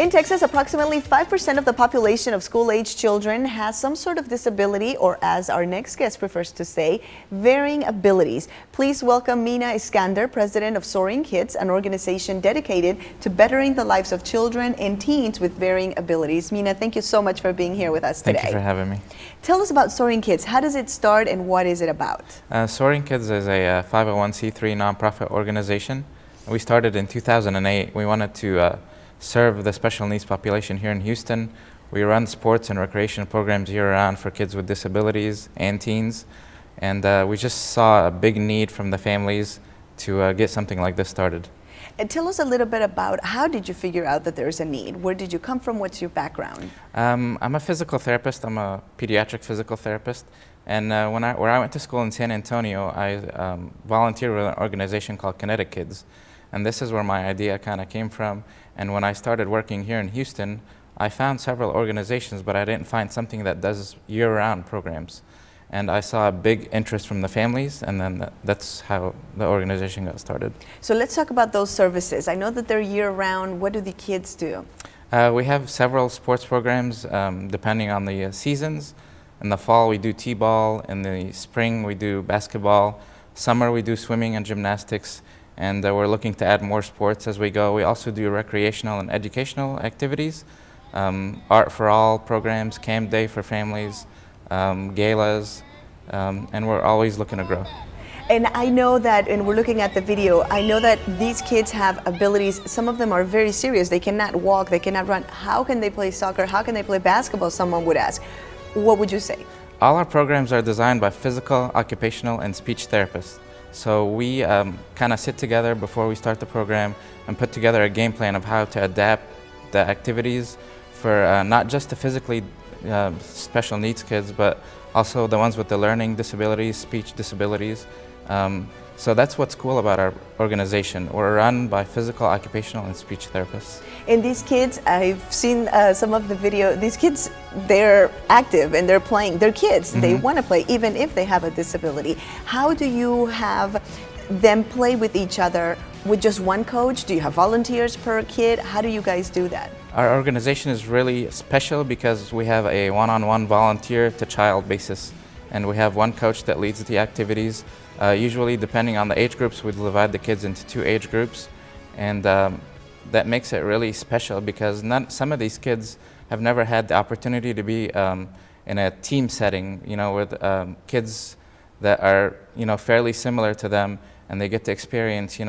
In Texas, approximately 5% of the population of school-age children has some sort of disability, or as our next guest prefers to say, varying abilities. Please welcome Mina Iskander, president of Soaring Kidz, an organization dedicated to bettering the lives of children and teens with varying abilities. Mina, thank you so much for being here with us today. Thank you for having me. Tell us about Soaring Kidz. How does it start and what is it about? Soaring Kidz is a 501c3 nonprofit organization. We started in 2008. We wanted to serve the special needs population here in Houston. We run sports and recreation programs year-round for kids with disabilities and teens. And we just saw a big need from the families to get something like this started. And tell us a little bit about how did you figure out that there's a need? Where did you come from? What's your background? I'm a physical therapist. I'm a pediatric physical therapist. And where I went to school in San Antonio, I volunteered with an organization called Kinetic Kids. And this is where my idea kind of came from. And when I started working here in Houston, I found several organizations, but I didn't find something that does year-round programs. And I saw a big interest from the families, and then that's how the organization got started. So let's talk about those services. I know that they're year-round. What do the kids do? We have several sports programs depending on the seasons. In the fall, we do t-ball. In the spring, we do basketball. Summer, we do swimming and gymnastics. And we're looking to add more sports as we go. We also do recreational and educational activities, Art for All programs, Camp Day for families, galas, and we're always looking to grow. And I know that, and we're looking at the video, I know that these kids have abilities. Some of them are very serious. They cannot walk, they cannot run. How can they play soccer? How can they play basketball? Someone would ask. What would you say? All our programs are designed by physical, occupational, and speech therapists. So we kind of sit together before we start the program and put together a game plan of how to adapt the activities for not just the physically special needs kids, but also the ones with the learning disabilities, speech disabilities. So that's what's cool about our organization. We're run by physical, occupational, and speech therapists. And these kids, I've seen some of the video, these kids, they're active and they're playing. They're kids, they want to play even if they have a disability. How do you have them play with each other with just one coach? Do you have volunteers per kid? How do you guys do that? Our organization is really special because we have a one-on-one volunteer to child basis. And we have one coach that leads the activities. Usually, depending on the age groups, we divide the kids into 2 age groups. And that makes it really special because some of these kids have never had the opportunity to be in a team setting, with kids that are, fairly similar to them, and they get to experience,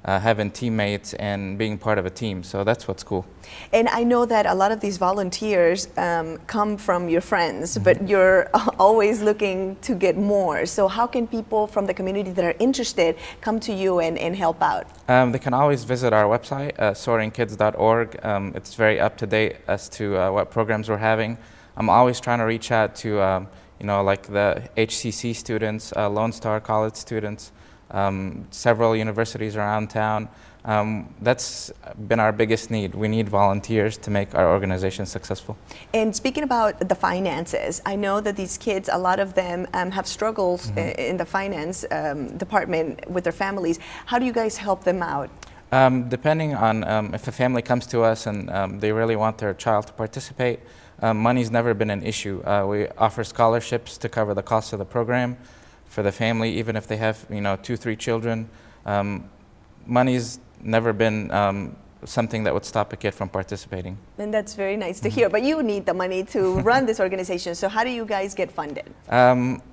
having teammates and being part of a team. So that's what's cool. And I know that a lot of these volunteers come from your friends, but you're always looking to get more. So how can people from the community that are interested come to you and help out? They can always visit our website, soaringkids.org. It's very up to date as to what programs we're having. I'm always trying to reach out to, like the HCC students, Lone Star College students, several universities around town. That's been our biggest need. We need volunteers to make our organization successful. And speaking about the finances, I know that these kids, a lot of them have struggles in the finance department with their families. How do you guys help them out? Depending on if a family comes to us and they really want their child to participate, money's never been an issue. We offer scholarships to cover the cost of the program for the family, even if they have 2-3 children. Money's never been something that would stop a kid from participating. And that's very nice to hear. But you need the money to run this organization. So how do you guys get funded?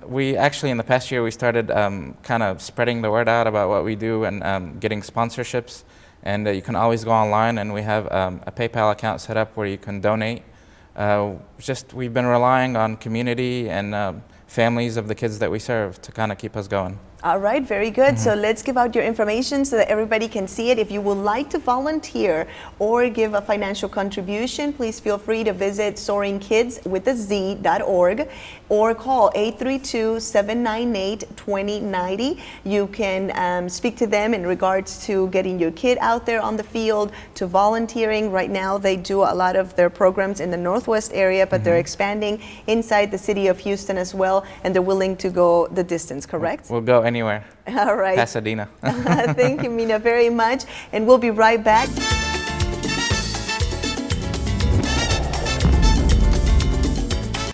We actually, in the past year, we started kind of spreading the word out about what we do and getting sponsorships. And you can always go online, and we have a PayPal account set up where you can donate. We've been relying on community and families of the kids that we serve to kind of keep us going. All right, very good. So let's give out your information so that everybody can see it. If you would like to volunteer or give a financial contribution, please feel free to visit soaringkids.org or call 832-798-2090. You can speak to them in regards to getting your kid out there on the field, to volunteering. Right now, they do a lot of their programs in the Northwest area, but they're expanding inside the city of Houston as well, and they're willing to go the distance, correct? We'll go anywhere. All right. Pasadena. Thank you, Mina, very much. And we'll be right back.